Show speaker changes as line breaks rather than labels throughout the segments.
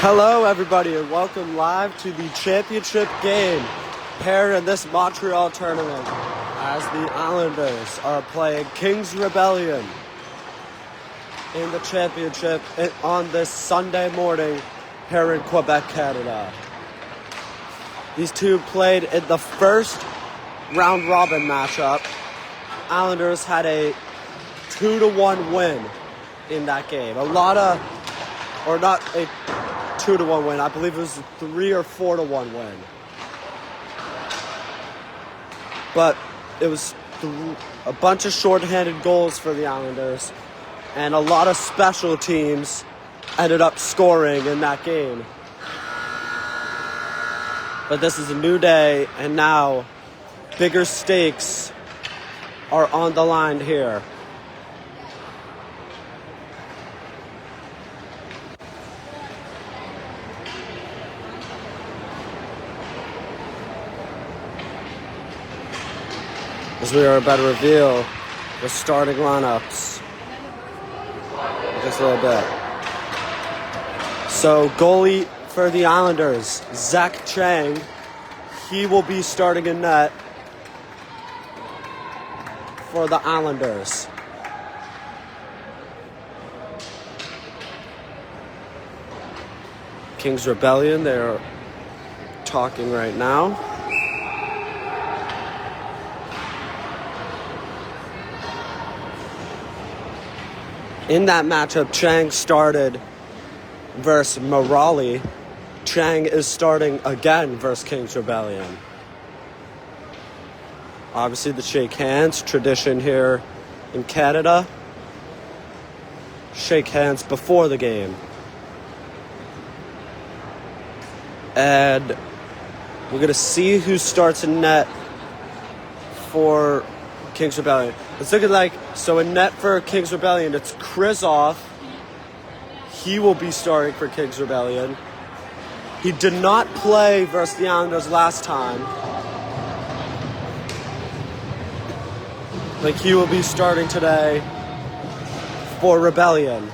Hello, everybody, and welcome live to the championship game here in this Montreal tournament as the Islanders are playing Kings Rebellion in the championship on this Sunday morning here in Quebec, Canada. These two played in the first round-robin matchup. Islanders had a 2-1 win in that game. Not a 2-1 win. I believe it was a 3 or 4-1 win. But it was a bunch of shorthanded goals for the Islanders, and a lot of special teams ended up scoring in that game. But this is a new day, and now bigger stakes are on the line here. As we are about to reveal the starting lineups in just a little bit. So, goalie for the Islanders, Zach Chang. He will be starting in net for the Islanders. Kings Rebellion, they're talking right now. In that matchup, Chang started versus Montreal. Chang is starting again versus Kings Rebellion. Obviously, the shake hands tradition here in Canada. Shake hands before the game. And we're going to see who starts in net for Kings Rebellion. It's looking like, so in net for Kings Rebellion, it's Krizoff. He will be starting for Kings Rebellion. He did not play versus the Islanders last time. But he will be starting today for Rebellion.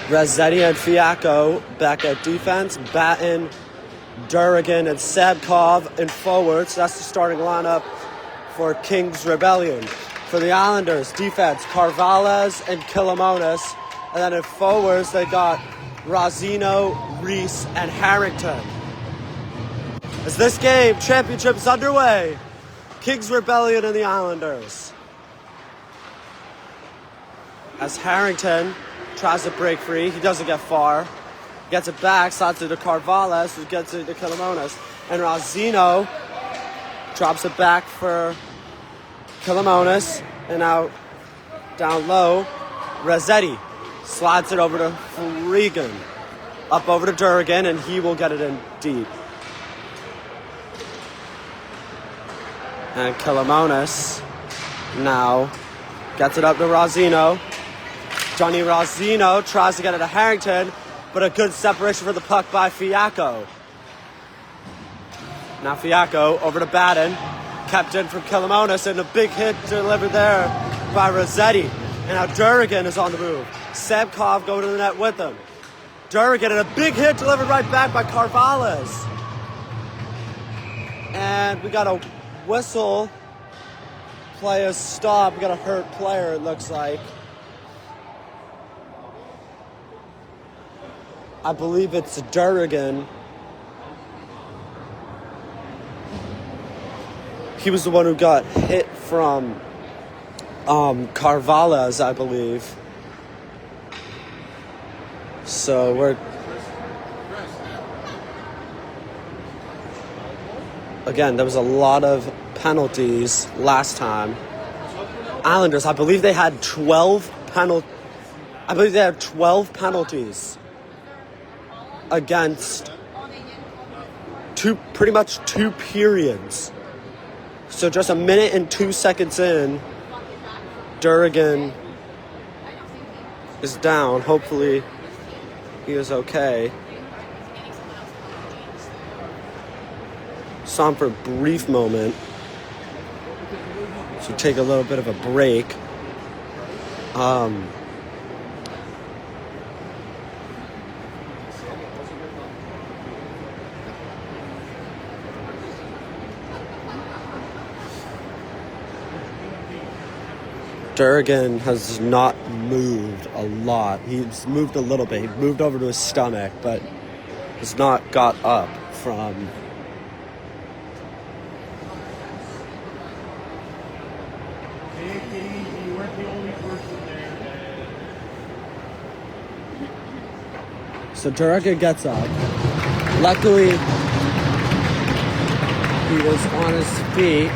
Rossetti and Fiacco back at defense. Batten, Durrigan, and Sabkov in forwards. That's the starting lineup for Kings Rebellion. For the Islanders, defense, Carvalhas and Kilomonas. And then in forwards, they got Rosino, Reese, and Harrington. As this game, championship is underway. Kings Rebellion and the Islanders. As Harrington tries to break free, he doesn't get far. Gets it back, slides it to Carvalhas, who gets it to Kilomonas. And Rosino drops it back for Kilomonas. And now, down low, Rossetti slides it over to Freegan. Up over to Durrigan, and he will get it in deep. And Kilomonas now gets it up to Rosino. Johnny Rosino tries to get it to Harrington, but a good separation for the puck by Fiacco. Now Fiacco over to Batten. Kept in from Kilomonas, and a big hit delivered there by Rossetti. And now Durrigan is on the move. Sabkov going to the net with him. Durrigan, and a big hit delivered right back by Carvalhas. And we got a whistle. Play a stop. We got a hurt player, it looks like. I believe it's Durrigan. He was the one who got hit from Carvalhas, I believe. So again, there was a lot of penalties last time. Islanders, I believe they had 12 penalties against pretty much two periods. So just a minute and 2 seconds in, Durrigan is down. Hopefully he is okay. Saw him for a brief moment. So take a little bit of a break. Um, Durgan has not moved a lot. He's moved a little bit. He moved over to his stomach, but has not got up from... So Durgan gets up. Luckily, he was on his feet.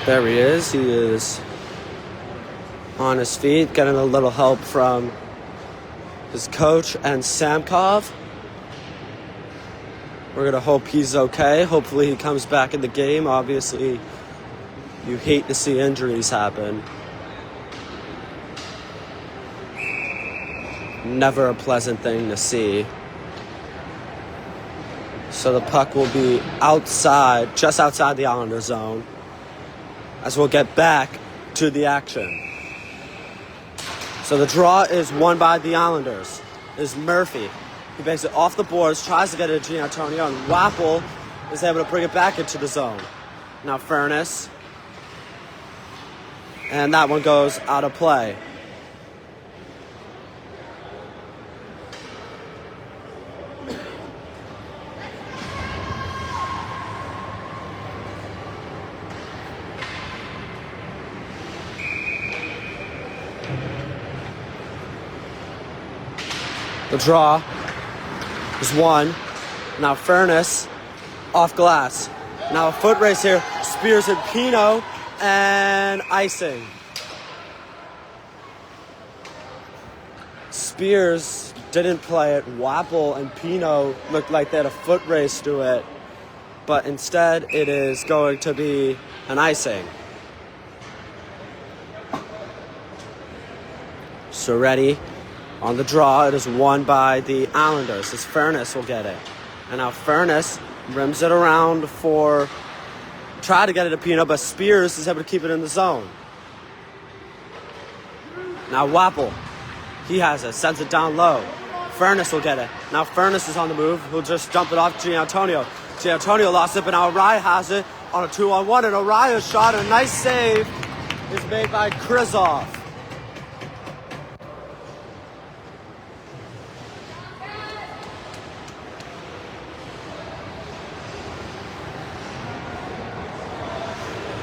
There he is. He is on his feet, getting a little help from his coach and Samkov. We're going to hope he's okay. Hopefully he comes back in the game. Obviously, you hate to see injuries happen. Never a pleasant thing to see. So the puck will be outside, just outside the Islander zone, as we'll get back to the action. So the draw is won by the Islanders. Is Murphy. He banks it off the boards, tries to get it to Gianantonio, and Wappel is able to bring it back into the zone. Now Furnace. And that one goes out of play. The draw is won. Now Furnace off glass. Now a foot race here. Spears and Pino and icing. Spears didn't play it. Wappel and Pino looked like they had a foot race to it. But instead it is going to be an icing. So ready. On the draw, it is won by the Islanders, as Furnace will get it. And now Furnace rims it around for... Try to get it to Pino, but Spears is able to keep it in the zone. Now Wappel, he has it, sends it down low. Furnace will get it. Now Furnace is on the move. He'll just dump it off to Gianantonio. Gianantonio lost it, but now Araya has it on a 2-on-1. And Araya's shot, a nice save, is made by Krizov.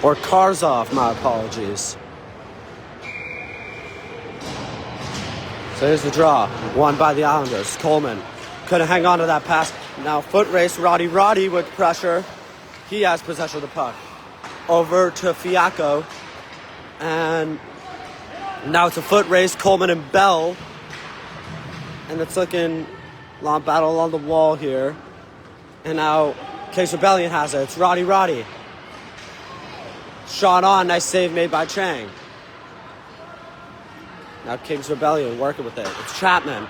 Or Karzov, my apologies. So here's the draw, won by the Islanders. Coleman couldn't hang on to that pass. Now foot race, Roddy with pressure. He has possession of the puck. Over to Fiacco. And now it's a foot race, Coleman and Bell. And it's looking long battle on the wall here. And now Case Rebellion has it. It's Roddy. Shot on, nice save made by Chang. Now Kings Rebellion working with it. It's Chapman.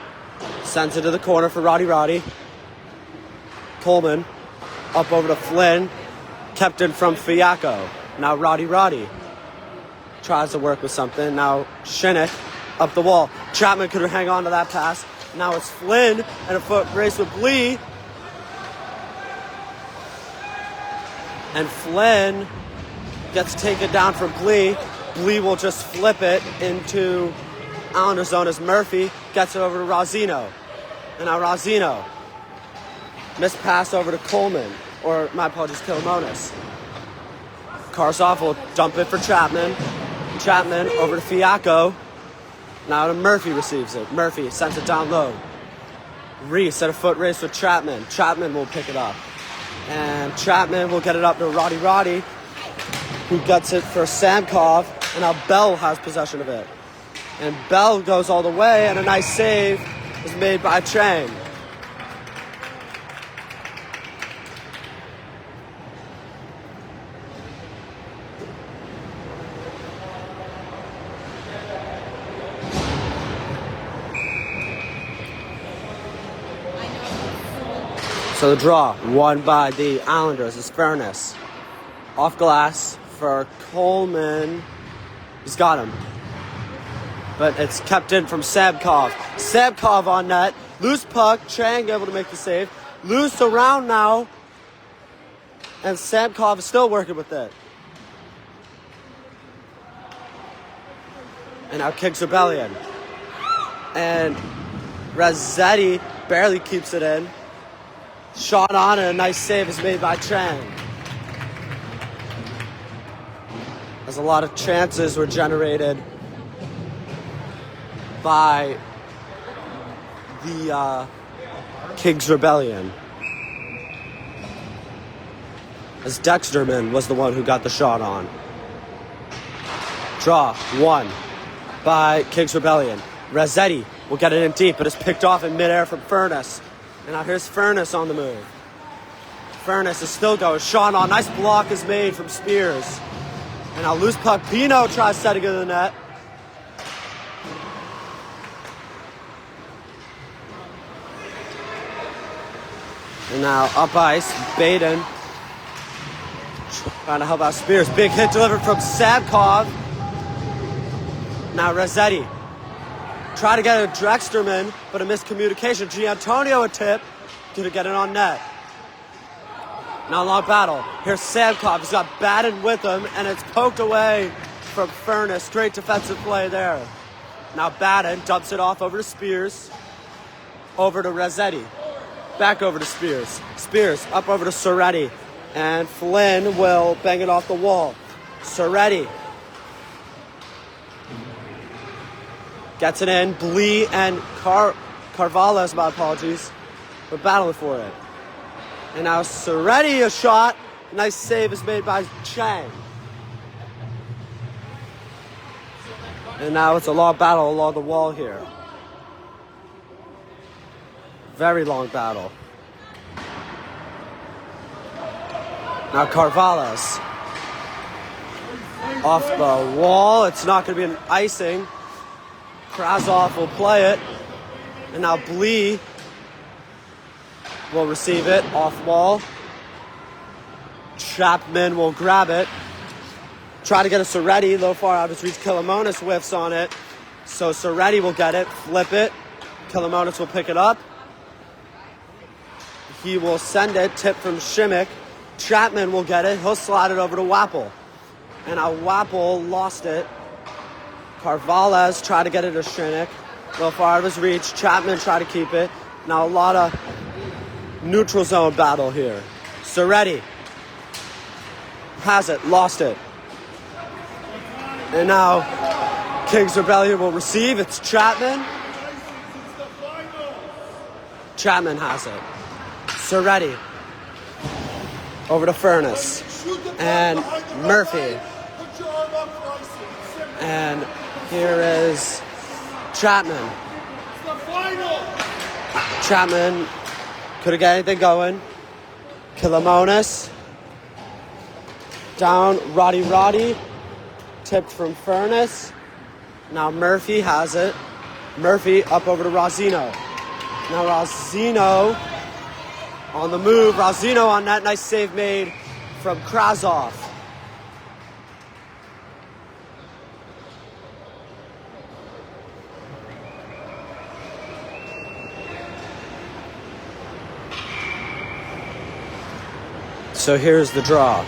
Sends it to the corner for Roddy. Coleman up over to Flynn. Kept in from Fiacco. Now Roddy. Tries to work with something. Now Shinnick up the wall. Chapman could hang on to that pass. Now it's Flynn and a foot race with Blee. And Flynn gets taken down from Blee. Blee will just flip it into Islander zone as Murphy gets it over to Rossino. And now Rossino. Missed pass over to Coleman. Or, my apologies, Kilomonis. Karsov will dump it for Chapman. Chapman over to Fiacco. Now to Murphy receives it. Murphy sends it down low. Reese at a foot race with Chapman. Chapman will pick it up. And Chapman will get it up to Roddy. Who gets it for Samkov, and now Bell has possession of it. And Bell goes all the way, and a nice save is made by Chang. So the draw, won by the Islanders, is Furnace. Off glass, for Coleman. He's got him. But it's kept in from Sabkov. Sabkov on net. Loose puck. Chang able to make the save. Loose around now. And Sabkov is still working with it. And now Kings Rebellion. And Rossetti barely keeps it in. Shot on and a nice save is made by Chang. As a lot of chances were generated by the Kings Rebellion. As Dexterman was the one who got the shot on. Draw, 1 by Kings Rebellion. Rossetti will get it in deep, but it's picked off in midair from Furness. And now here's Furness on the move. Furness is still going. Shot on. Nice block is made from Spears. And now loose puck. Pino tries setting it in the net. And now up ice, Baden trying to help out Spears. Big hit delivered from Sabkov. Now Rossetti try to get a Drexterman, but a miscommunication. Giantonio a tip to get it on net. Now long battle. Here's Sabkov. He's got Baden with him, and it's poked away from Furness. Great defensive play there. Now Baden dumps it off over to Spears. Over to Rossetti. Back over to Spears. Spears up over to Soretti. And Flynn will bang it off the wall. Soretti gets it in. Blee and Carvalho's, my apologies, we're battling for it. And now Soretti a shot. Nice save is made by Chang. And now it's a long battle along the wall here. Very long battle. Now Carvalho's off the wall. It's not going to be an icing. Krasov will play it. And now Blee will receive it off wall. Chapman will grab it. Try to get a Soretti. Low far out of his reach. Kilomonis whiffs on it. So Soretti will get it. Flip it. Kilomonis will pick it up. He will send it. Tip from Shimmick. Chapman will get it. He'll slide it over to Wapple. And now Wapple lost it. Carvalho's tried to get it to Shimmick. Low far out of his reach. Chapman tried to keep it. Now a lot of neutral zone battle here. Soretti has it. Lost it. And now Kings Rebellion will receive. It's Chapman. Chapman has it. Soretti over to Furness and Murphy. And here is Chapman. Chapman couldn't get anything going. Kilomonis down. Roddy tipped from Furness. Now Murphy has it. Murphy up over to Rossino. Now Rossino on the move. Rossino on that. Nice save made from Krasov. So here's the draw.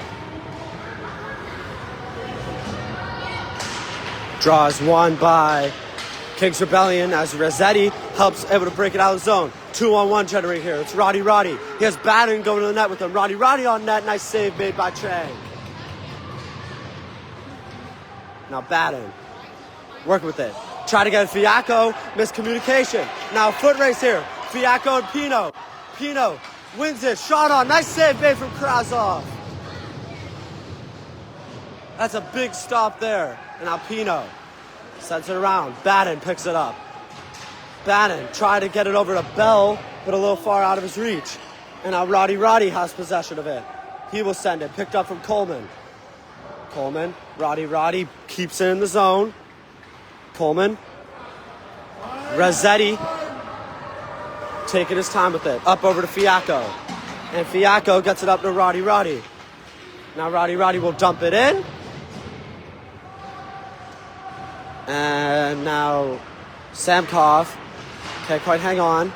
Draw is won by Kings Rebellion as Rossetti helps able to break it out of the zone. 2-on-1 generating here. It's Roddy. He has Baden going to the net with him. Roddy on net. Nice save made by Chang. Now Baden working with it. Try to get Fiacco. Miscommunication. Now foot race here. Fiacco and Pino. Pino wins it. Shot on. Nice save made from Krasov. That's a big stop there. And now Pino sends it around. Baden picks it up. Baden tried to get it over to Bell, but a little far out of his reach. And now Roddy has possession of it. He will send it. Picked up from Coleman. Roddy keeps it in the zone. Coleman. Rossetti taking his time with it. Up over to Fiacco. And Fiacco gets it up to Roddy. Now Roddy will dump it in. And now Samkov can't quite hang on.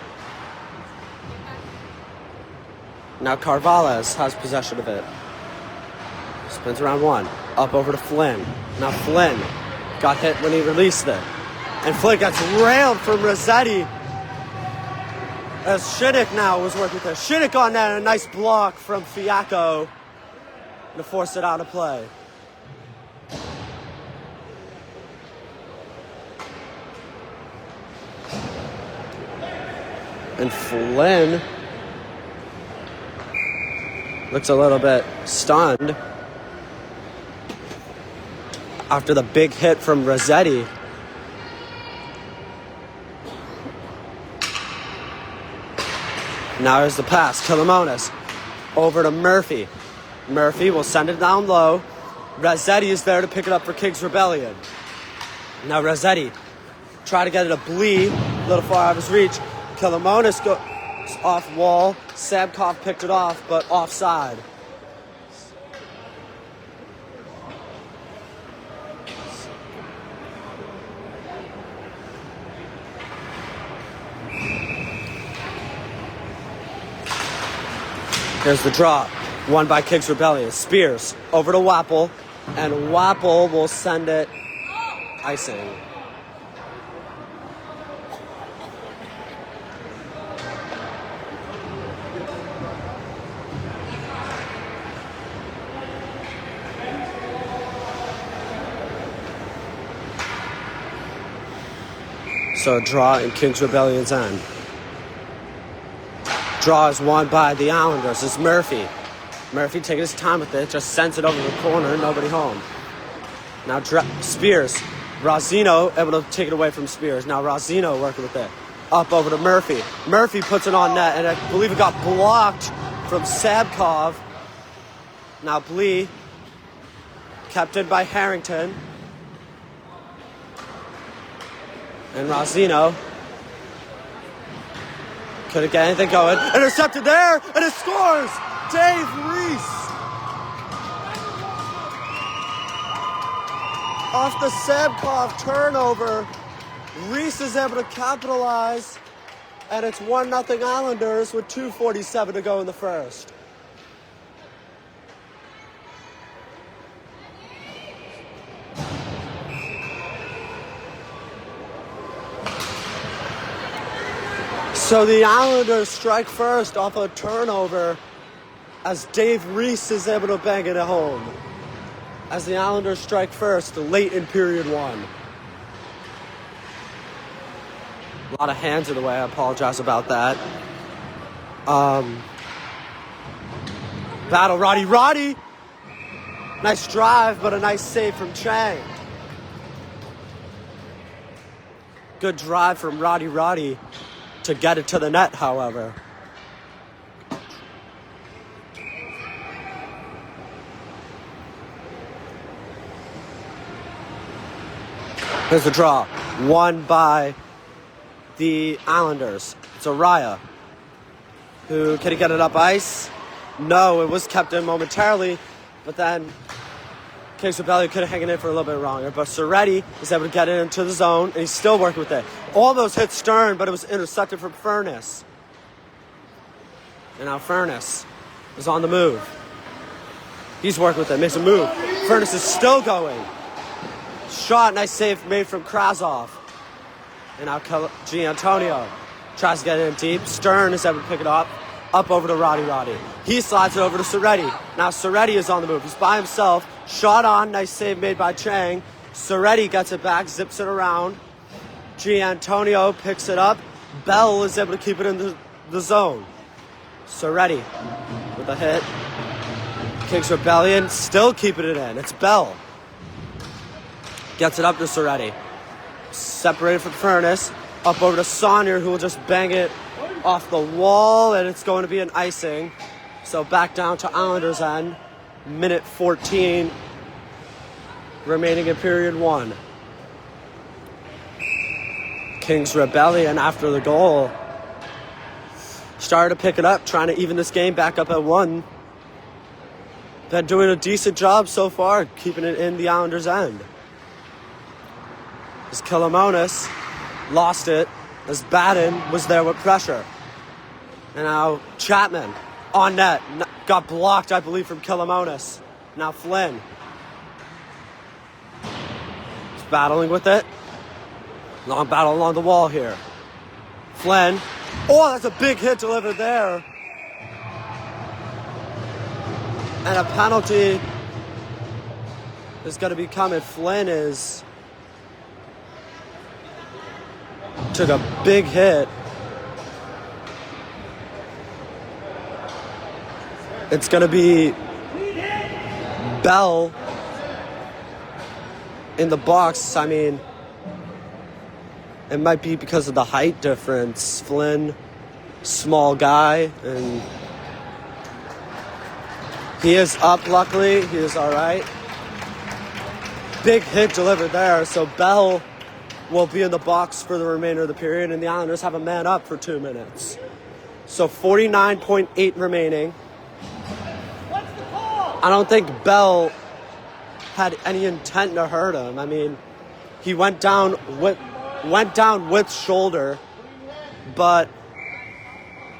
Now Carvalhas has possession of it. Spins around one. Up over to Flynn. Now Flynn got hit when he released it. And Flynn gets railed from Rossetti. As Shinnick now was working with it. Shinnick on that, and a nice block from Fiacco to force it out of play. And Flynn looks a little bit stunned after the big hit from Rossetti. Now here's the pass. Killamonis over to Murphy. Murphy will send it down low. Rossetti is there to pick it up for Kings Rebellion. Now Rossetti try to get it to Blee, a little far out of his reach. Killamonis goes off wall. Samkov picked it off, but offside. Here's the draw. Won by Kings Rebellion. Spears over to Wapple, and Wapple will send it icing. So a draw in Kings Rebellion's end. Draw is won by the Islanders. It's Murphy. Murphy taking his time with it, just sends it over the corner, nobody home. Now Spears. Rossino able to take it away from Spears. Now Rossino working with it. Up over to Murphy. Murphy puts it on net, and I believe it got blocked from Sabkov. Now Blee, kept in by Harrington. And Rossino couldn't get anything going. Intercepted there, and it scores! Dave Reese! Off the Sabkov turnover, Reese is able to capitalize, and it's 1-0 Islanders with 2:47 to go in the first. So the Islanders strike first off a turnover as Dave Reese is able to bang it at home. As the Islanders strike first late in period one. A lot of hands in the way, I apologize about that. Battle Roddy. Nice drive, but a nice save from Chang. Good drive from Roddy to get it to the net, however. Here's the draw. Won by the Islanders. It's Araya. Who can he get it up ice? No, it was kept in momentarily, but then Kings Rebellion could have hung it in for a little bit longer. But Soretti is able to get it into the zone, and he's still working with it. Almost hit Stern, but it was intercepted from Furness. And now Furness is on the move. He's working with it, makes a move. Furness is still going. Shot, nice save made from Krasov. And now Giantonio tries to get it in deep. Stern is able to pick it up over to Roddy. He slides it over to Soretti. Now Soretti is on the move. He's by himself. Shot on, nice save made by Chang. Soretti gets it back, zips it around. Giantonio picks it up. Bell is able to keep it in the zone. Soretti with a hit. Kings Rebellion still keeping it in. It's Bell. Gets it up to Soretti. Separated from Furness. Up over to Saunier, who will just bang it off the wall, and it's going to be an icing. So back down to Islanders end. Minute 14 remaining in period one. Kings Rebellion, after the goal, started to pick it up, trying to even this game back up at 1. Been doing a decent job so far, keeping it in the Islanders' end. as Kilomonis lost it, as Batten was there with pressure. And now Chapman on net, got blocked, I believe, from Kilomonis. Now Flynn is battling with it. Long battle along the wall here. Flynn, oh, that's a big hit delivered there. And a penalty is going to be coming. Flynn took a big hit. It's going to be Bell in the box. I mean, it might be because of the height difference. Flynn, small guy, and he is up, luckily. He is all right. Big hit delivered there, so Bell will be in the box for the remainder of the period, and the Islanders have a man up for 2 minutes. So 49.8 remaining. I don't think Bell had any intent to hurt him. I mean, he went down with shoulder, but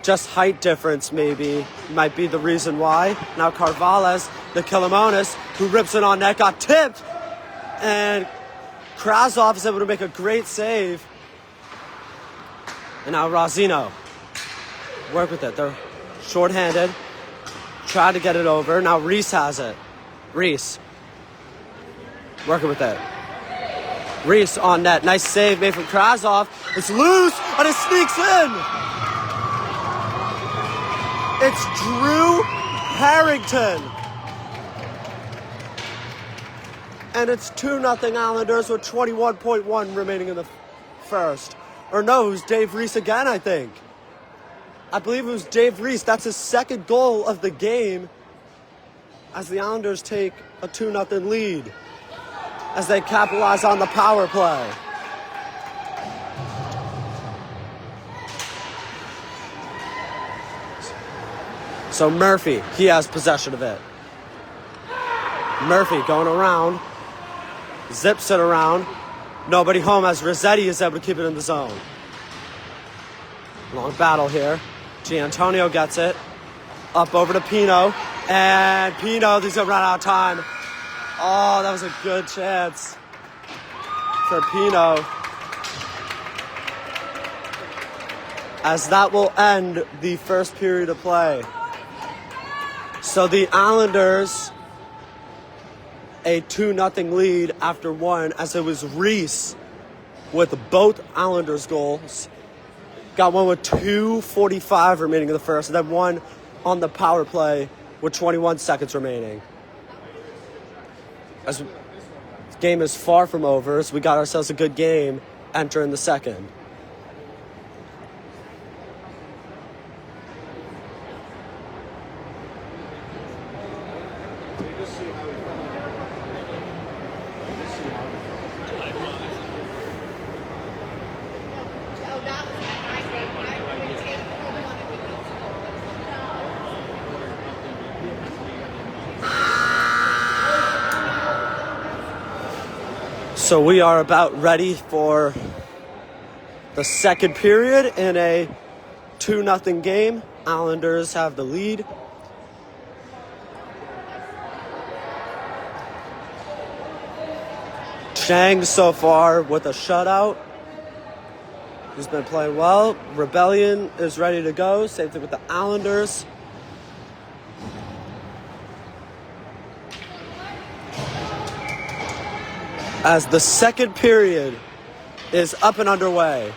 just height difference maybe might be the reason why. Now Carvalhas, the Kilomonis, who rips it on net, got tipped, and Krasov is able to make a great save. And now Rosino, work with it. They're shorthanded. Try to get it over. Now Reese has it. Reese, working with it. Reese on net. Nice save made from Krasov. It's loose, and it sneaks in. It's Drew Harrington. And it's 2-0 Islanders with 21.1 remaining in the first. Or no, it was Dave Reese again, I think. I believe it was Dave Reese. That's his second goal of the game as the Islanders take a 2-0 lead as they capitalize on the power play. So Murphy, he has possession of it. Murphy going around, zips it around. Nobody home as Rossetti is able to keep it in the zone. Long battle here. Giantonio gets it. Up over to Pino. And Pino, he's going to run out of time. Oh, that was a good chance for Pino. As that will end the first period of play. So the Islanders, a 2-0 lead after one, as it was Reese with both Islanders goals. Got one with 2:45 remaining in the first, and then one on the power play with 21 seconds remaining. As the game is far from over, so we got ourselves a good game entering the second. So we are about ready for the second period in a 2-0 game. Islanders have the lead. Chang so far with a shutout. He's been playing well. Rebellion is ready to go. Same thing with the Islanders. As the second period is up and underway.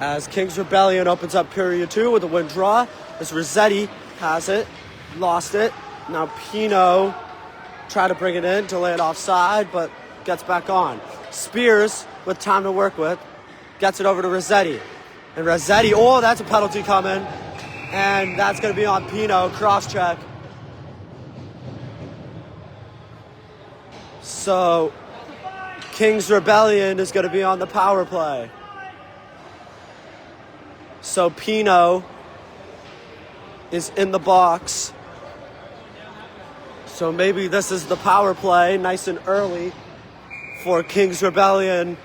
As Kings Rebellion opens up period 2 with a win draw. As Rossetti has it, lost it. Now Pino tried to bring it in to lay it offside, but gets back on. Spears, with time to work with, gets it over to Rossetti. And Rossetti, oh, that's a penalty coming. And that's going to be on Pino, cross-check. So Kings Rebellion is going to be on the power play. So Pino is in the box. So maybe this is the power play, nice and early for Kings Rebellion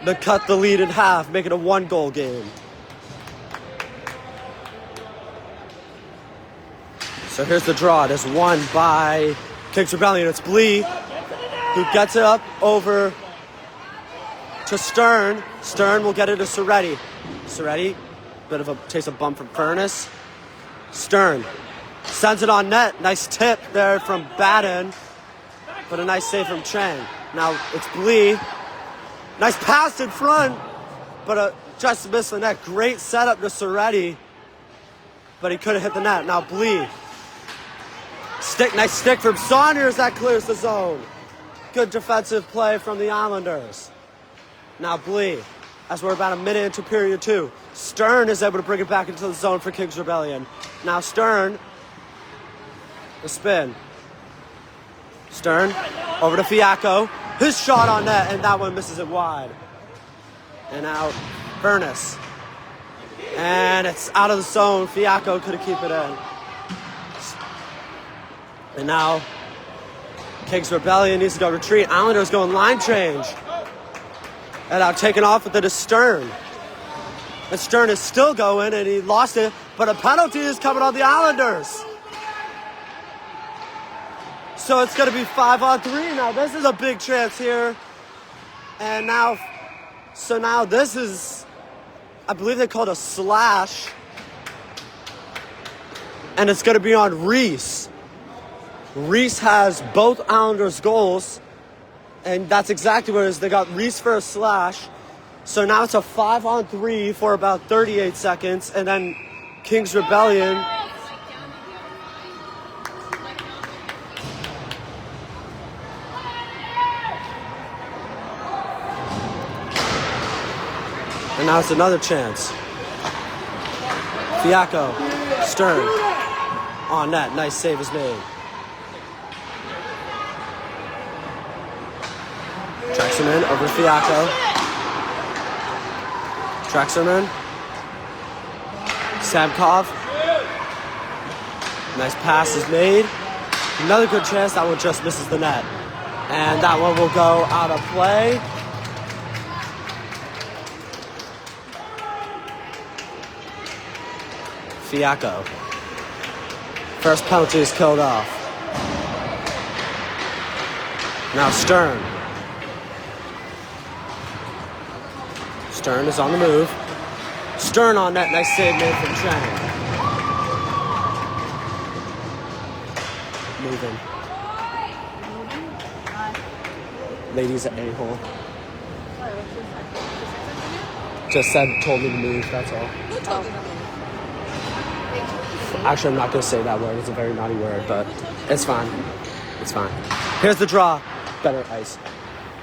to cut the lead in half, make it a 1-goal game. So here's the draw. It is won by Kings Rebellion. It's Blee who gets it up over to Stern. Stern will get it to Soretti. Soretti, takes a bump from Furness. Stern sends it on net. Nice tip there from Batten, but a nice save from Chang. Now it's Blee. Nice pass in front, but just missed the net. Great setup to Soretti, but he couldn't hit the net. Now Blee. Nice stick from Saunders that clears the zone. Good defensive play from the Islanders. Now Blee, as we're about a minute into period 2. Stern is able to bring it back into the zone for Kings Rebellion. Now Stern, the spin. Stern, over to Fiacco. His shot on net, and that one misses it wide. And now Furness. And it's out of the zone. Fiacco couldn't keep it in. And now Kings Rebellion needs to go retreat. Islanders going line change. And now taking off with it is Stern. And Stern is still going, and he lost it. But a penalty is coming on the Islanders. So it's going to be 5-on-3 now. This is a big chance here. And now this is, I believe they called a slash. And it's going to be on Reese. Reese has both Islanders' goals, and that's exactly what it is. They got Reese for a slash. So now it's a 5-on-3 for about 38 seconds, and then Kings Rebellion. And now it's another chance. Fiacco, Stern, on net. Nice save is made. Tracks him in, over Fiacco. Tracks him in. Samkov. Nice pass is made. Another good chance. That one just misses the net. And that one will go out of play. Fiacco. First penalty is killed off. Now Stern. Stern is on the move. Stern on net. Nice save made from Chang. Moving. Lady's an a-hole. Just told me to move, that's all.
Who told you to move?
Actually, I'm not going to say that word. It's a very naughty word, but it's fine. It's fine. Here's the draw. Better ice.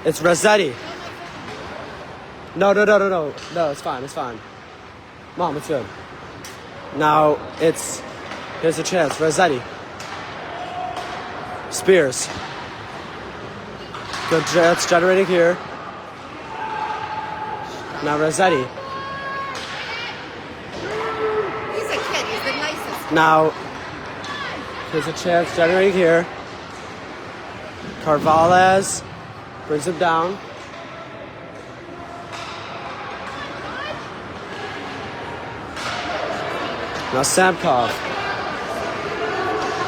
It's Rossetti. No, it's fine, it's fine. Mom, it's good. Now, here's a chance. Rossetti. Spears. Good chance generating here. Now Rossetti.
He's a kid, he's the nicest.
Now, here's a chance generating here. Carvalhez brings him down. Now Samkov.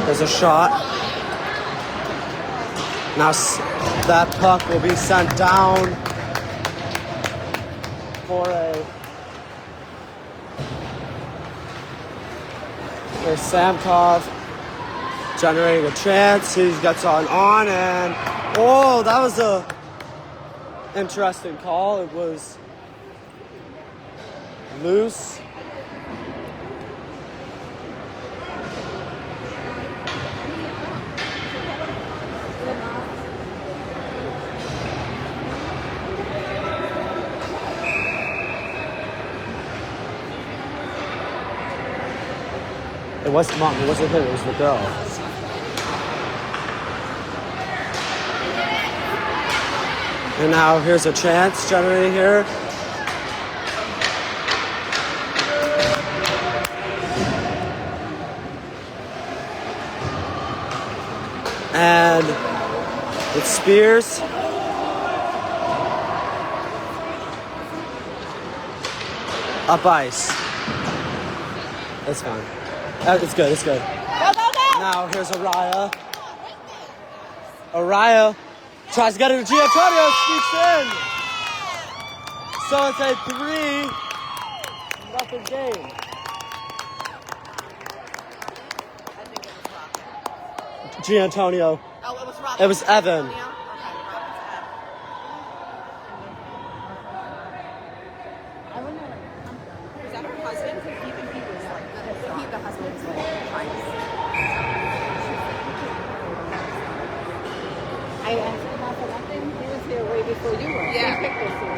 There's a shot. Now that puck will be sent down for There's Samkov generating a chance. He gets on and that was a interesting call. It was loose. It wasn't Mom, it wasn't him, it was the girl. And now here's a chance generating here. And it's Spears. Up ice. It's fine. It's good, it's good.
Go, go, go!
Now here's Araya. Araya tries to get it to Giantonio, sneaks in. So it's a 3-0 game.
I think it was Rocket.
Giantonio.
Oh, it was Rocket.
It was Evan.
Okay, Rocket's Ed. I wonder, is that her husband? Because even he was like, the husband's like, I asked about the one thing. He was here way before you were. Yeah. He picked this here.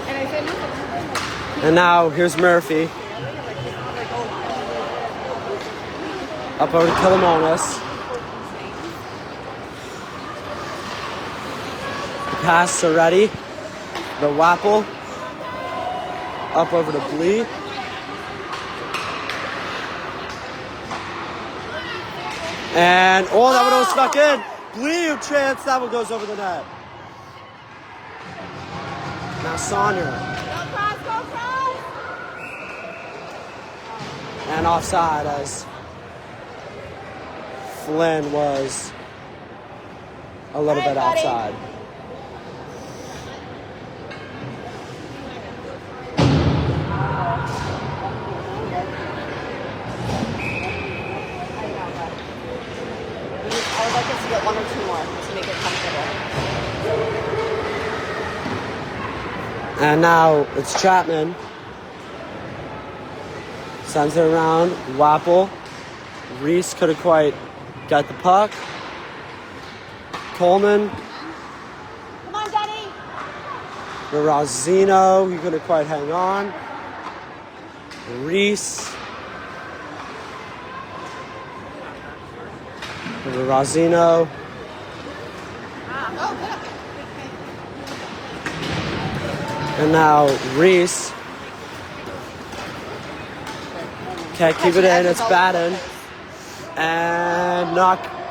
And I said,
And now here's Murphy. Up over to Killamonis. The pass already. The Wapple. Up over to Blee. And, oh, that one was stuck in. Blee, chance, that one goes over the net. Now Sonia.
go cross, go cross!
And offside as Flynn was a little bit
buddy.
outside.
I would like us to get one or two more to make it comfortable.
And now it's Chapman. Sends it around. Wapple. Reese couldn't quite get the puck. Coleman.
Come on, Denny!
Rosino, he couldn't quite hang on. Reese. Rosino.
Oh, good.
And now Reese. Can't keep it in, it's batted. And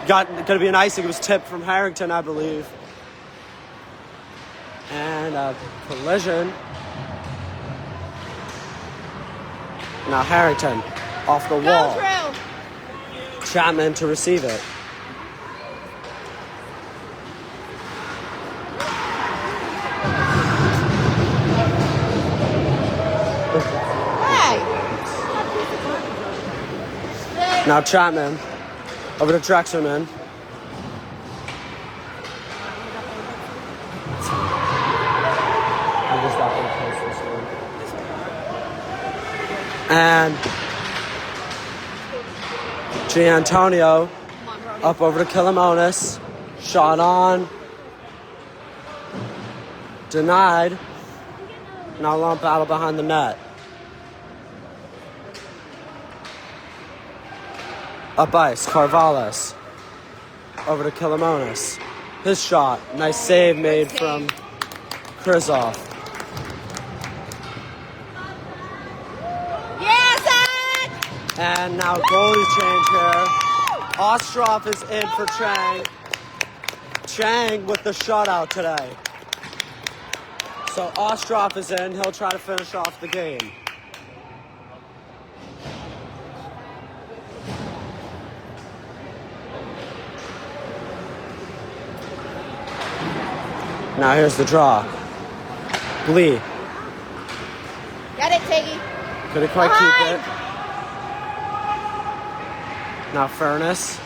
gonna be an icing. It was tipped from Harrington, I believe. And a collision. Now Harrington off the wall.
Go, Drew!
Chapman to receive it.
Hey!
Now Chapman over to Drexlerman. I'm just not gonna post this one. And Giantonio up over to Killamonis. Shot on. Denied. Now long battle behind the net. Up ice, Carvalhas. Over to Killamonis. His shot. Nice save made from Krizoff.
Yes, Ed!
And now goalie change here. Ostroff is in for Chang. Chang with the shutout today. So Ostroff is in. He'll try to finish off the game. Now here's the draw. Blee.
Get it, Tiggy.
Couldn't quite keep it. Now Furness.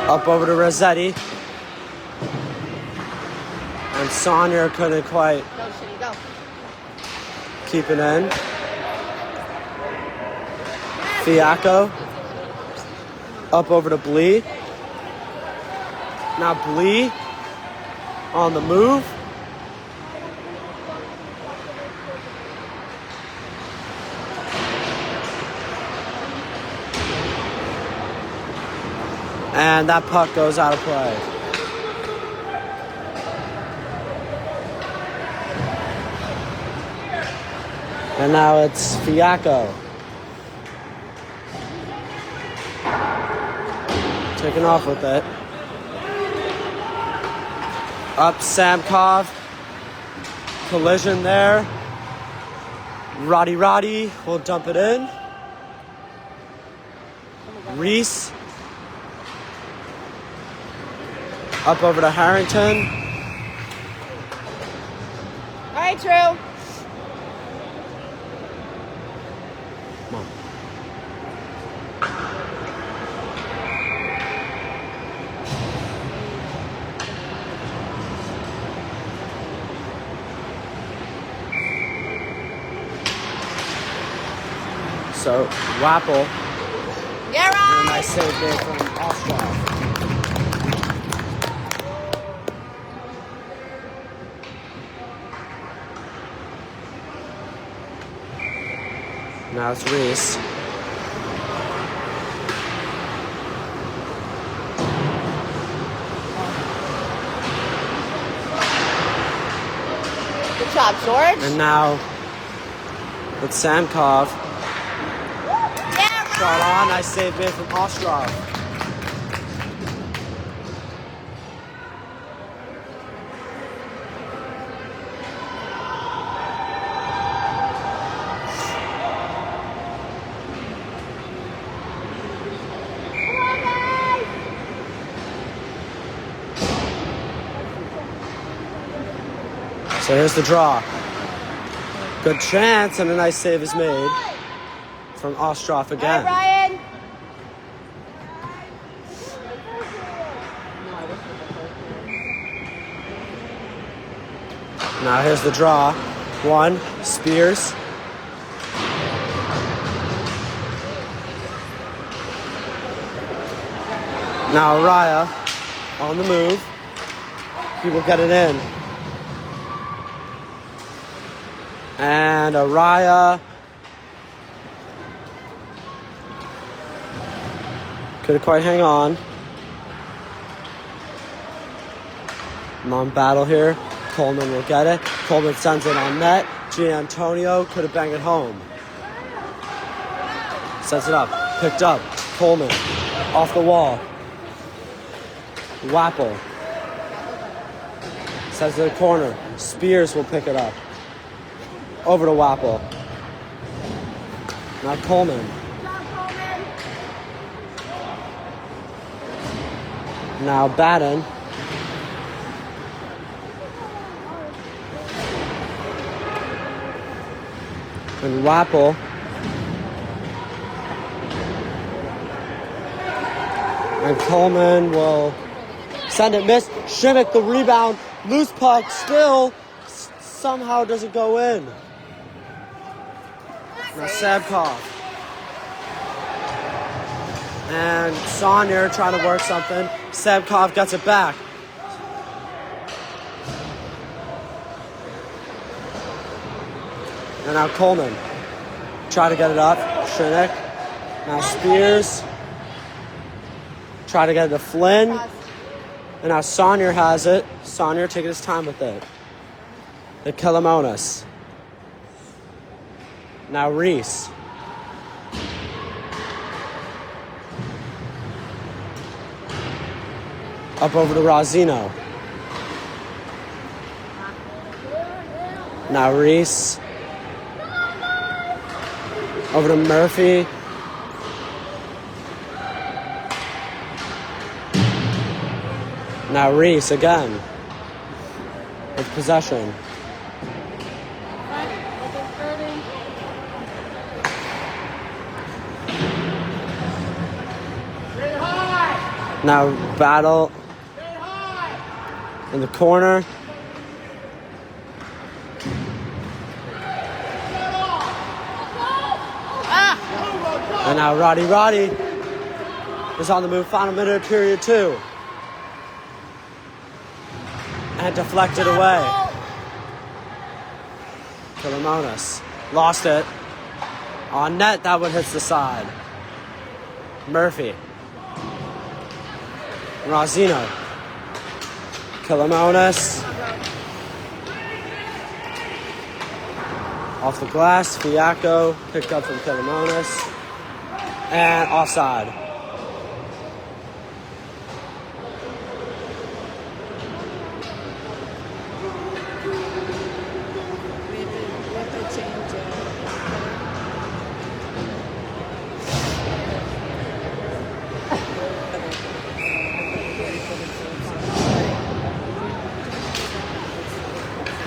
Up over to Rossetti. And Sonia couldn't quite
Go, Shitty, go.
keep it in. Fiacco. Up over to Blee. Now Blee on the move. And that puck goes out of play. And now it's Fiacco. taking off with it. Up Samkov. Collision there. Roddy will dump it in. Reese. Up over to Harrington.
All right, Drew.
Come on. So, Wapple.
Yeah,
And a
right.
nice save there from Ostrov. Now it's Reese.
Good job, George.
And now it's Samkov.
Yeah, right.
Shot on. Nice save there from Ostrov. So here's the draw. Good chance, and a nice save is made from Ostrov
All
again.
right, Ryan.
Now here's the draw. One, Spears. Now Araya on the move. He will get it in. And Araya couldn't quite hang on. I'm on battle here. Coleman will get it. Coleman sends it on net. Gianantonio could have banged it home. Sets it up. Picked up. Coleman off the wall. Wapple sends it to the corner. Spears will pick it up. Over to Wapple. Now Coleman. Now Batten. And Wapple. And Coleman will send it, miss. Shimmick the rebound. Loose puck still somehow doesn't go in. Now Sabkov. And Saunier trying to work something. Sabkov gets it back. And now Coleman. Try to get it up. Shimmick. Now Spears. Try to get it to Flynn. And now Saunier has it. Saunier taking his time with it. The Kilomonas. Now Reese. Up over to Rosino. Now Reese. Over to Murphy. Now Reese again. With possession. Now battle in the corner. And now Roddy is on the move. Final minute of period 2. And deflected away. Kilomonas lost it. On net, that one hits the side. Murphy. Rosino. Kilomonas. Off the glass, Fiacco picked up from Kilomonas. And offside.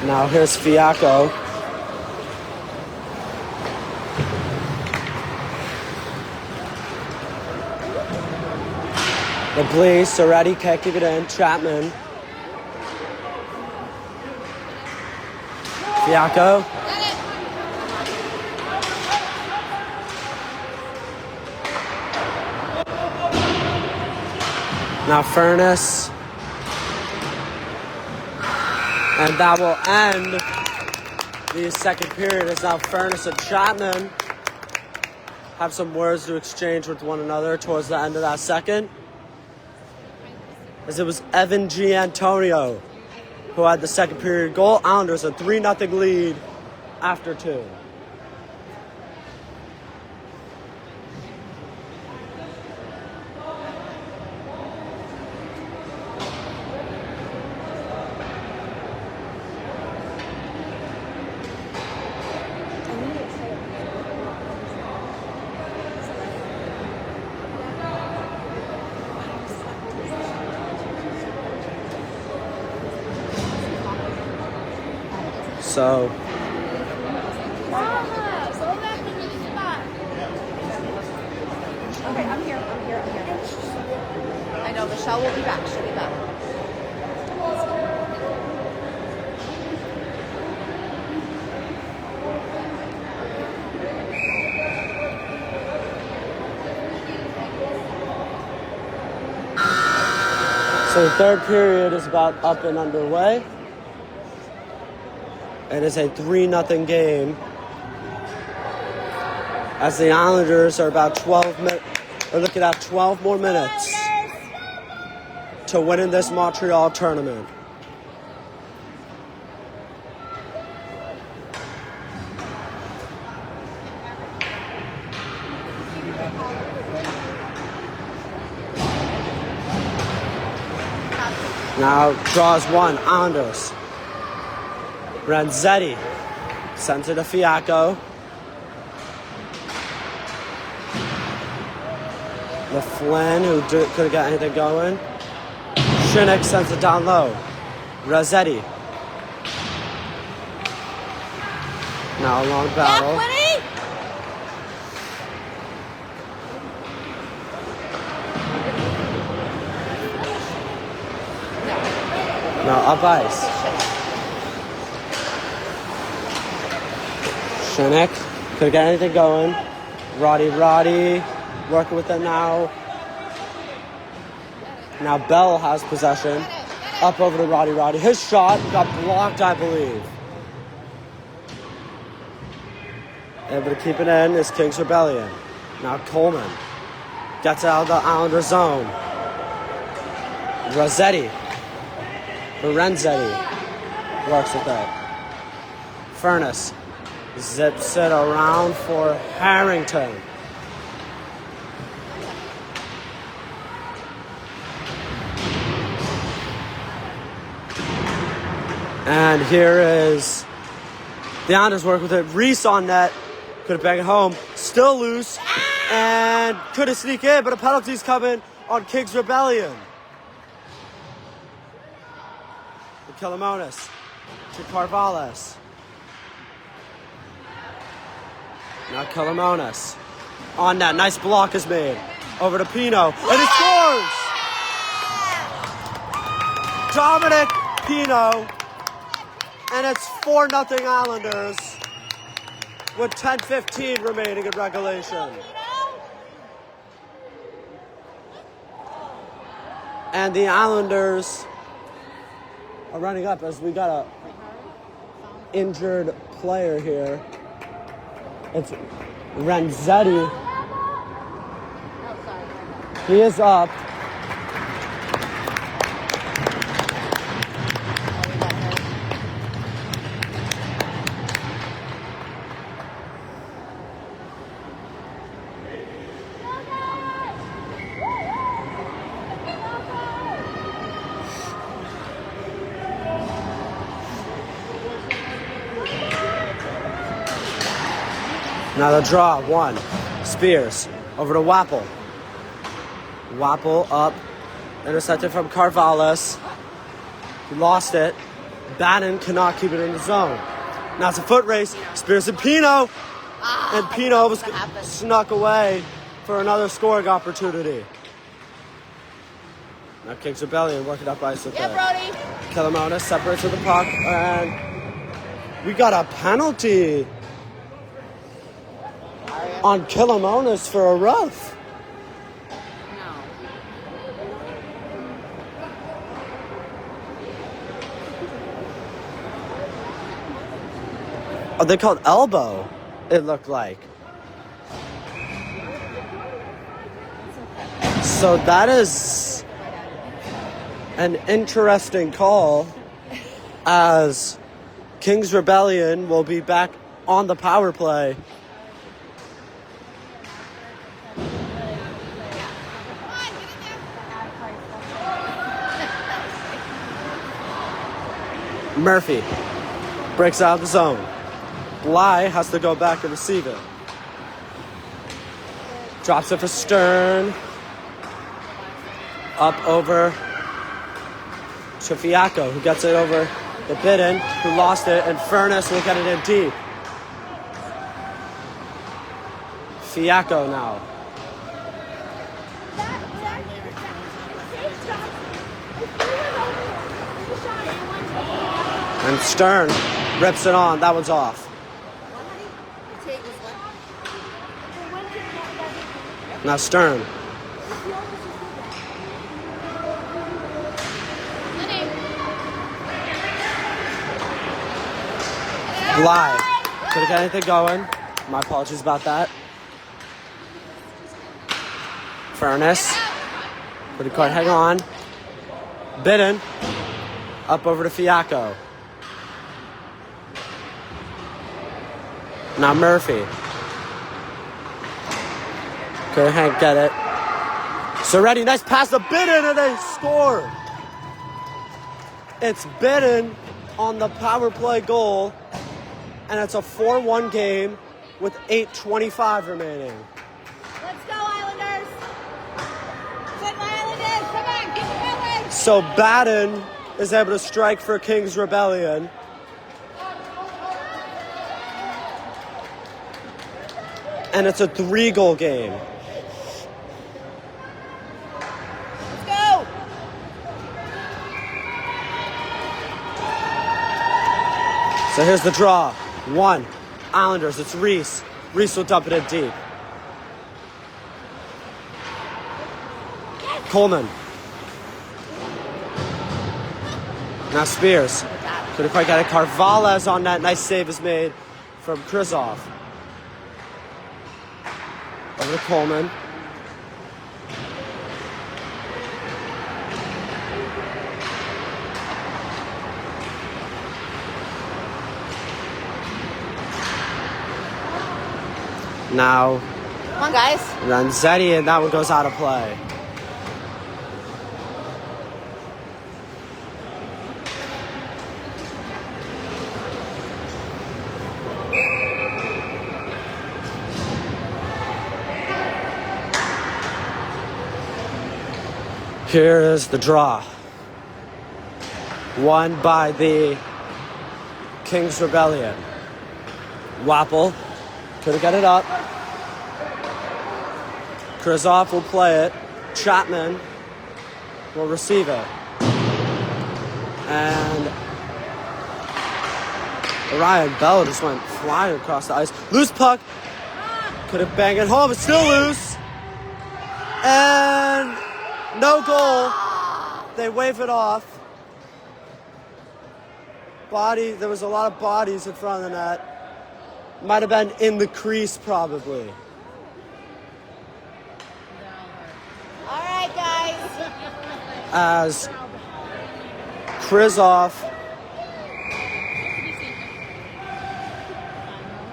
Now here's Fiacco. The Blease already kicking it in. Chapman. Fiacco. Now Furnace. And that will end the second period as now Furnace and Chapman have some words to exchange with one another towards the end of that second. As it was Evan G. Antonio who had the second period goal. Islanders a 3-0 lead after 2. So
Okay, I'm here. I know, Michelle will be back. She'll be back.
So the third period is about up and underway. It is a 3-0 game as the Islanders are about 12 minutes. They're looking at 12 more minutes to win in this Montreal tournament. Now draws one, Islanders. Renzetti sends it to Fiacco. LaFlynn, who couldn't get anything going. Shinnick sends it down low. Renzetti. Now a long battle. Now up ice. Shinnick couldn't get anything going. Roddy working with it now. Now Bell has possession. Up over to Roddy. His shot got blocked, I believe. Able to keep it in is Kings Rebellion. Now Coleman gets out of the Islander zone. Renzetti works with it. Furnace zips it around for Harrington. And here is the Islanders work with it. Reese on net. Could have banged it home. Still loose. And could have sneaked in, but a penalty's coming on Kings Rebellion. To Killamonis. To Carvalles. Now Killamonis. On net. Nice block is made. Over to Pino. And he scores! Dominic Pino. And it's 4-0 Islanders with 10:15 remaining in regulation. And the Islanders are running up as we got a injured player here. It's Renzetti. He is up. Now the draw, one. Spears over to Wapple. Wapple up. Intercepted from Carvalles. He lost it. Bannon cannot keep it in the zone. Now it's a foot race. Spears and Pino. And Pino was snuck away for another scoring opportunity. Now Kings Rebellion working up ice with
Yeah, Brody.
Kilimona separates with the puck. And we got a penalty on Kilimonas for a rough. Oh, they called elbow, it looked like. So that is an interesting call, as Kings Rebellion will be back on the power play. Murphy breaks out of the zone. Bly has to go back and receive it. Drops it for Stern. Up over to Fiacco, who gets it over the Bidden, who lost it, and Furness will get it in deep. Fiacco now. And Stern rips it on. That one's off. Now Stern. Bly. Couldn't get anything going. My apologies about that. Furness. Couldn't quite hang on. Bidden. Up over to Fiacco. Now Murphy. Couldn't get it. Soretti, nice pass to Bidden, and they score. It's Bidden on the power play goal, and it's a 4-1 game with 8:25 remaining.
Let's go, Islanders! Come on, Islanders! Come on, keep it going!
So Baden is able to strike for Kings Rebellion. And it's a 3-goal game.
Let's go!
So here's the draw. 1, Islanders, it's Reese. Reese will dump it in deep. Coleman. Now Spears. Couldn't quite get it. Carvalha's on that. Nice save is made from Krizov. Over to Coleman. Now,
Come on, guys.
Ranzetti, and that one goes out of play. Here is the draw. Won by the Kings Rebellion. Wapple couldn't get it up. Krizov will play it. Chapman will receive it. And Ryan Bell just went flying across the ice. Loose puck. Couldn't bang it home. It's still loose. And no goal. They wave it off. There was a lot of bodies in front of the net. Might have been in the crease, probably.
All right, guys.
As Krizov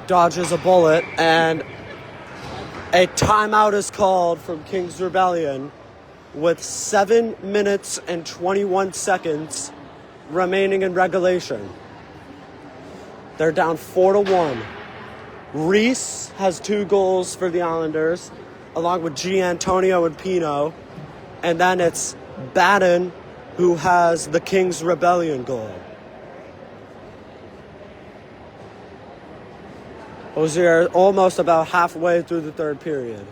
dodges a bullet, and a timeout is called from Kings Rebellion with 7 minutes and 21 seconds remaining in regulation. They're down 4-1. Reese has 2 goals for the Islanders, along with Antonio and Pino. And then it's Baden who has the Kings Rebellion goal. We're almost about halfway through the third period.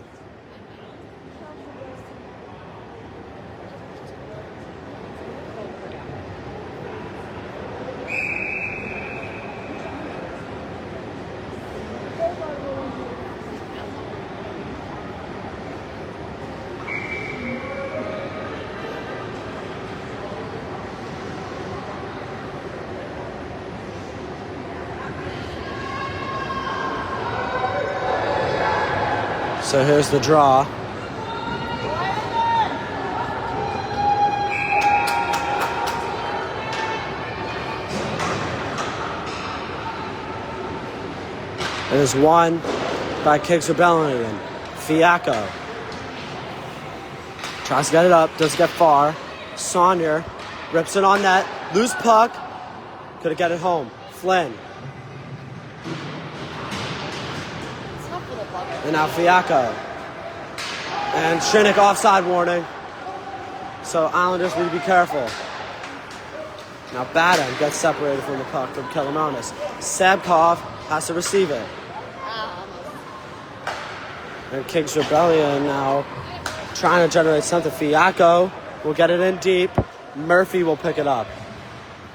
So here's the draw. It is won by Kings Rebellion. Fiacco tries to get it up, doesn't get far. Saunier rips it on net, loose puck, couldn't get it home. Flynn. And now Fiacco. And Shinnick offside warning. So Islanders need to be careful. Now Batten gets separated from the puck from Kelimonis. Sabkov has to receive it. And Kings Rebellion now trying to generate something. Fiacco will get it in deep. Murphy will pick it up.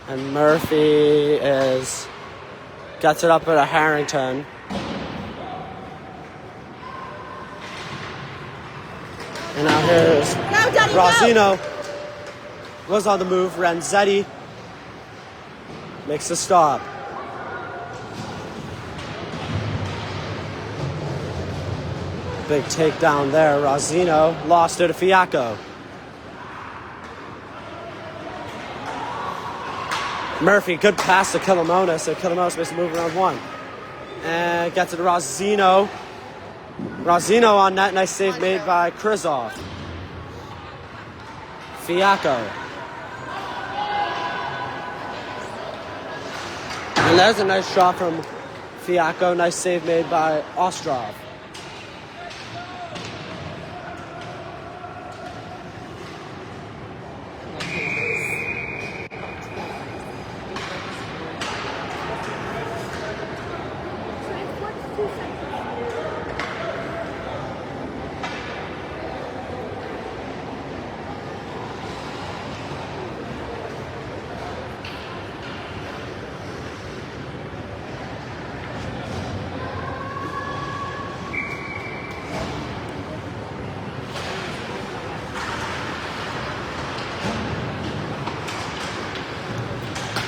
And Murphy gets it up at a Harrington. And now here's Rosino. Was on the move. Renzetti makes a stop. Big takedown there. Rosino lost it to Fiacco. Murphy, good pass to Kelimonis. So Kelimonis makes a move around one. And gets it to Rosino. Rosino on net. Nice save made by Krizov. Fiacco. And there's a nice shot from Fiacco. Nice save made by Ostrov.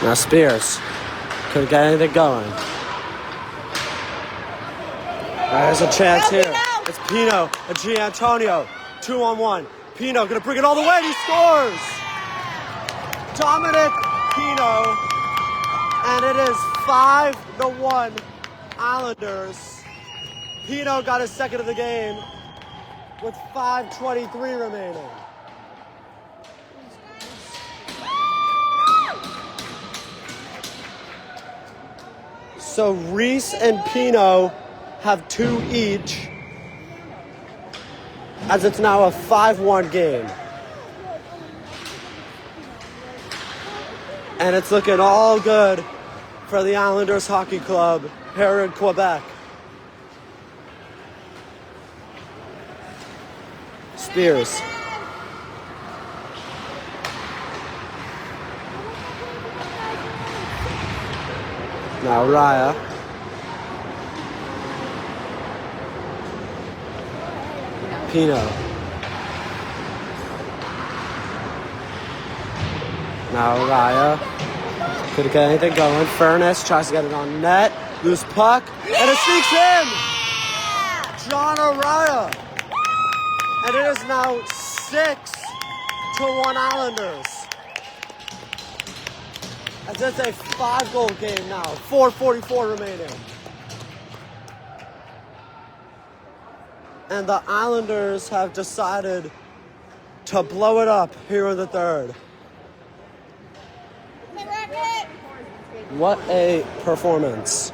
Now Spears couldn't get anything going. There's a chance here. It's Pino and Gianantonio. 2-on-1. Pino gonna bring it all the way and he scores! Dominic Pino. And it is 5-1 Islanders. Pino got his second of the game with 5:23 remaining. So Reese and Pino have 2 each, as it's now a 5-1 game. And it's looking all good for the Islanders Hockey Club here in Quebec. Spears. Now Raya. Pino. Now Raya. Couldn't get anything going. Furnace tries to get it on net. Loose puck. And it sneaks in! John Araya. And it is now 6-1 Islanders. As it's a 5-goal game now. 4:44 remaining. And the Islanders have decided to blow it up here in the third. What a performance.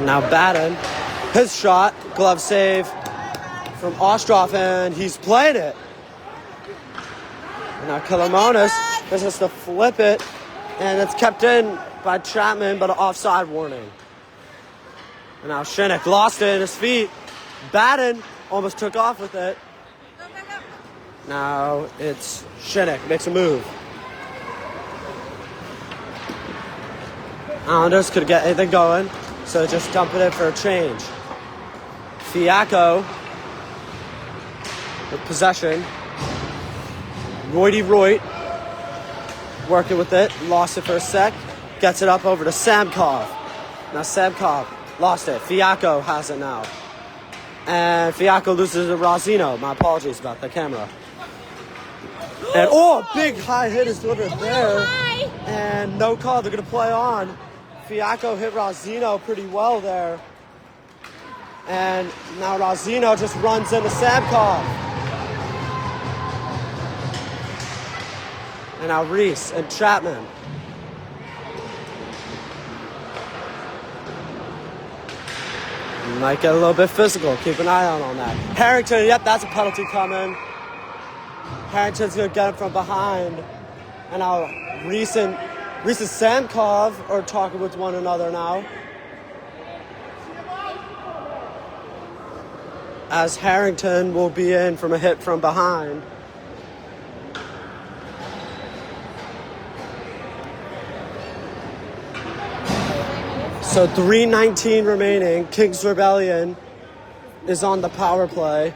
Now Batten, his shot, glove save from Ostrov, and he's playing it. And now Kelimonis just has to flip it And it's kept in by Chapman, but an offside warning. And now Shinnick lost it in his feet. Batten almost took off with it. Now it's Shinnick, makes a move. Islanders could get anything going, so just dumping it for a change. Fiacco with possession. Roy working with it, lost it for a sec, gets it up over to Samkov. Now Samkov lost it. Fiacco has it now. And Fiacco loses to Rosino. My apologies about the camera. And big high hit is delivered there. And no call, they're going to play on. Fiacco hit Rosino pretty well there. And now Rosino just runs into Samkov. And now Reese and Chapman. Might get a little bit physical. Keep an eye out on that. Harrington, yep, that's a penalty coming. Harrington's going to get him from behind. And now Reese and Samkov are talking with one another now. As Harrington will be in from a hit from behind. So 3:19 remaining. Kings Rebellion is on the power play.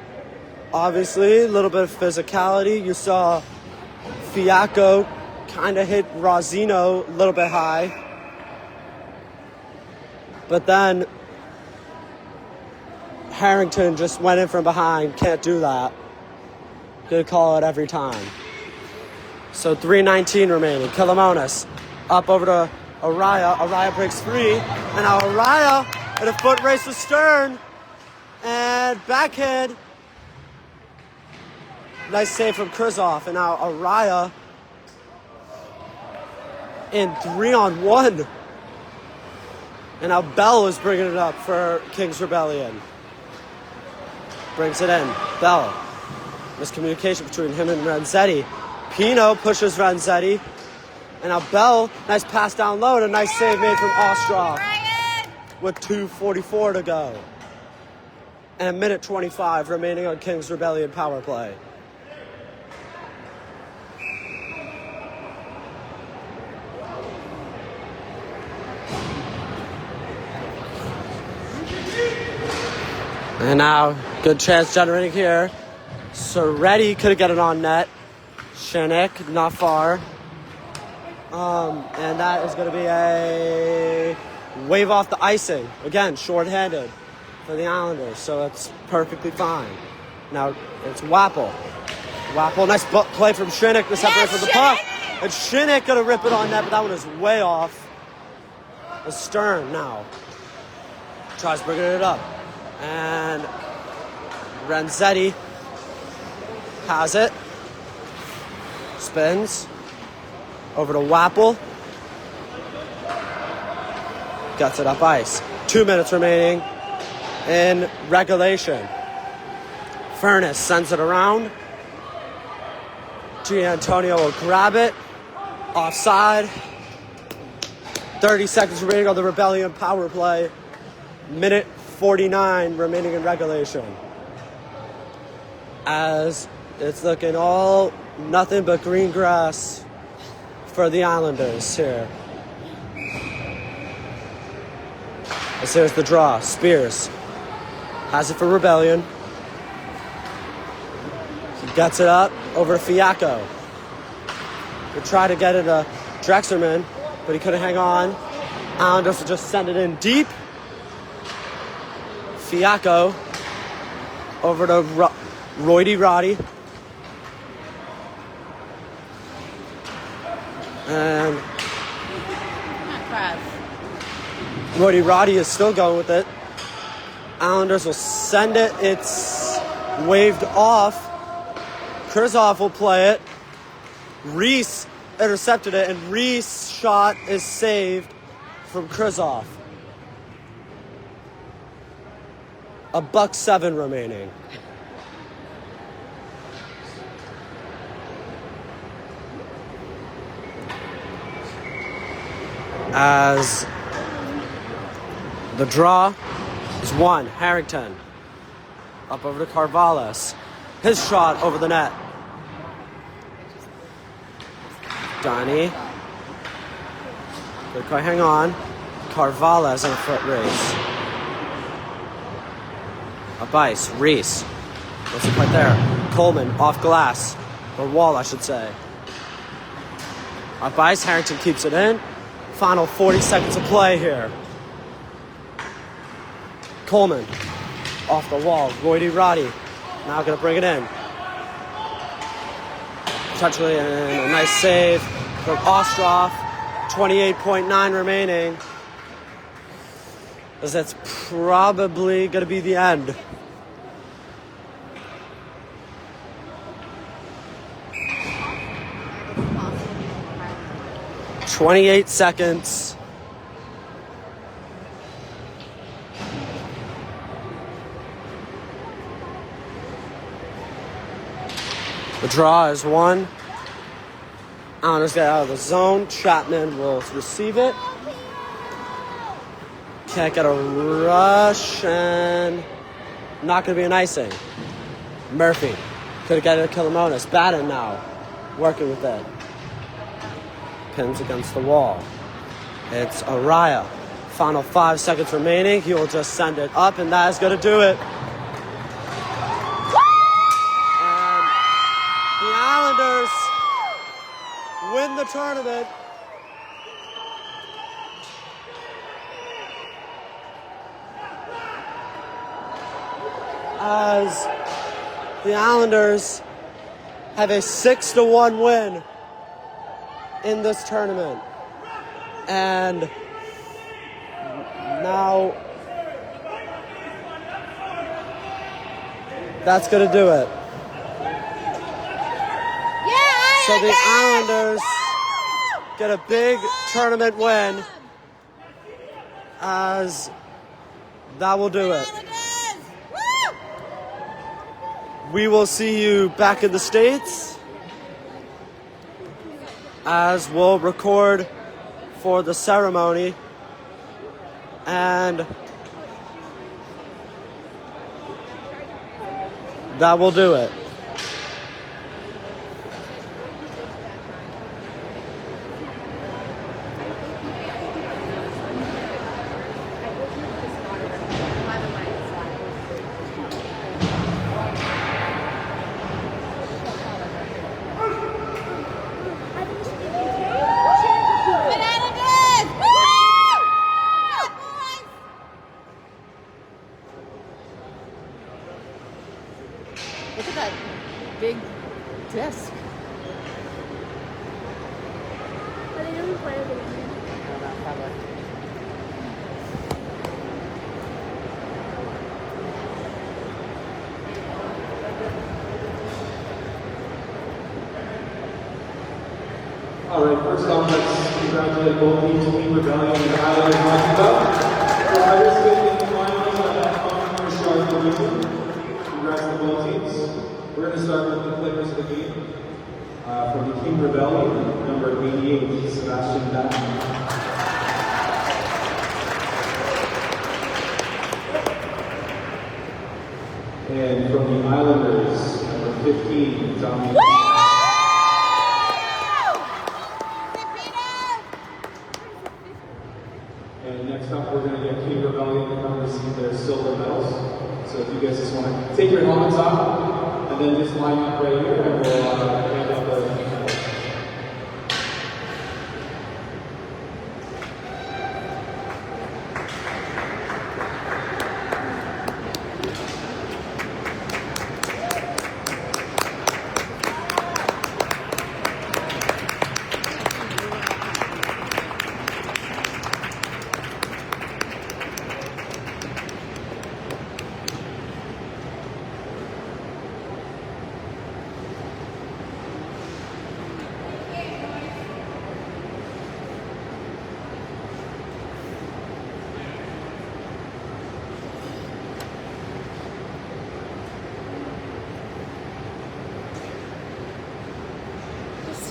Obviously, a little bit of physicality. You saw Fiacco kind of hit Rosino a little bit high. But then Harrington just went in from behind. Can't do that. Good call it every time. So 3:19 remaining. Kilomonis up over to Araya. Araya breaks free. And now Araya in a foot race with Stern. And backhand. Nice save from Krizov. And now Araya in 3-on-1. And now Bell is bringing it up for Kings Rebellion. Brings it in. Bell. Miscommunication between him and Renzetti. Pino pushes Renzetti. And now Bell, nice pass down low and a nice save made from Ostroff with 2:44 to go. And a minute 25 remaining on Kings Rebellion power play. And now, good chance generating here. Soretti could have got it on net. Shinnick, not far. And that is going to be a wave off the icing. Again, shorthanded for the Islanders, so it's perfectly fine. Now it's Wapple. Wapple, nice play from Shinnick to separate from the puck. And Shinnick going to rip it on net, but that one is way off. The Stern now tries bringing it up. And Renzetti has it. Spins. Over to Wapple. Gets it up ice. 2 minutes remaining in regulation. Furnace sends it around. Giantonio will grab it. Offside. 30 seconds remaining on the Rebellion power play. Minute 49 remaining in regulation. As it's looking all nothing but green grass for the Islanders here. As here's the draw. Spears has it for Rebellion. He gets it up over to Fiacco. He tried to get it to Drexlerman, but he couldn't hang on. Islanders will just send it in deep. Fiacco over to Roddy. And Roddy is still going with it. Islanders will send it. It's waved off. Krizov will play it. Reese intercepted it, and Reese's shot is saved from Krizov. $1.07 remaining. as the draw is 1. Harrington. Up over to Carvalhais. His shot over the net. Donnie. Good quick, hang on. Carvalhais in a foot race. Abice, Reese. What's it right there? Coleman off glass. Or wall, I should say. Abice, Harrington keeps it in. Final 40 seconds of play here. Coleman off the wall. Roydy Roddy now going to bring it in. Potentially in a nice save from Ostroff. 28.9 remaining. As that's probably going to be the end. "28 seconds. The draw is 1. Islanders get out of the zone. Chapman will receive it. Can't get a rush, and not going to be an icing. Murphy could have got it to Killamonis. Batten now working with it. Pins against the wall. It's Araya. Final 5 seconds remaining. He will just send it up, and that is going to do it. And the Islanders win the tournament. As the Islanders have a 6-1 win in this tournament. And now that's going to do it.
Yeah,
So the Islanders get a big tournament win, as that will do it. We will see you back in the States, as we'll record for the ceremony, and that will do it.
Look at that big disc.
Are they doing play again?
All right, first off, let's congratulate both teams, Team Rebellion and Islanders Hockey Club, for participating in the finals at that Montreal Sharks division. Congrats to both teams. We're going to start with the players of the game. From the Team Rebellion, number 88, Sebastian Batten. And from the Islanders, number 15, Tommy. And next up, we're going to get Team Rebellion to come receive their silver medals. So if you guys just want to take your helmets off, and then just line up right here, and we'll hand out the medals.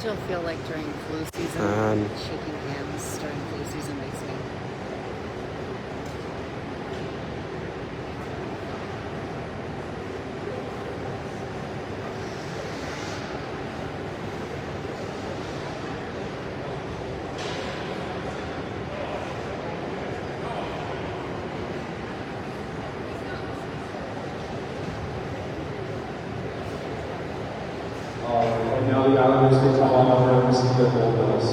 still feel like during flu season, shaking hands during flu season makes me.
And now the Islanders can come on over and receive their gold medals.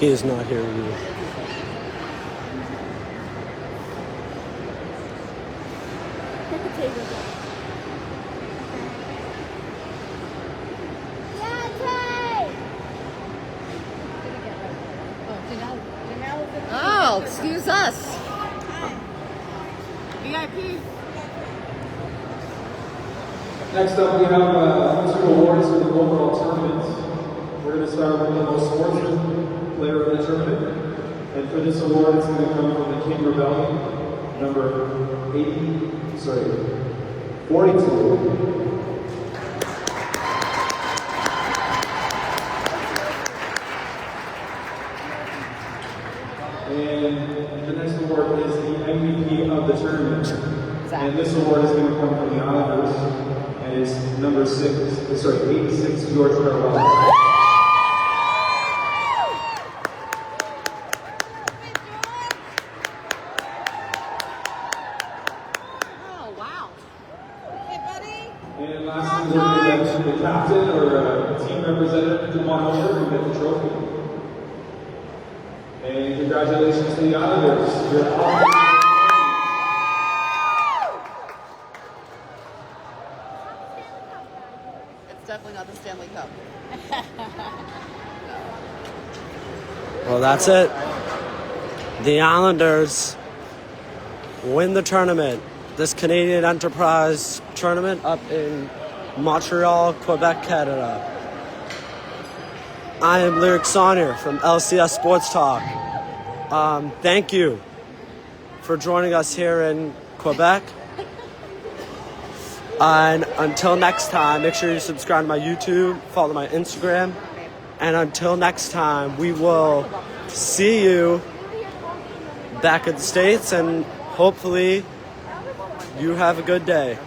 He is not here either.
Put the table down.
Oh, excuse us. VIP.
Next up, we have 2 awards for the overall tournament. We're going to start with the most sportsman player of the tournament. And for this award, it's going to come from the King Rebellion, number 42. And the next award is the MVP of the tournament. And this award is going to come from the Islanders. And it's number 86, George Carvalho. And lastly, we're going to get the captain or team representative to come on over and get the trophy. And congratulations to the Islanders. You're all
It's definitely not the Stanley Cup.
Well, that's it. The Islanders win the tournament. This Canadian Enterprise tournament up in Montreal, Quebec, Canada. I am Lyric Sonnier from LCS Sports Talk. Thank you for joining us here in Quebec. And until next time, make sure you subscribe to my YouTube, follow my Instagram. And until next time, we will see you back in the States, and hopefully you have a good day.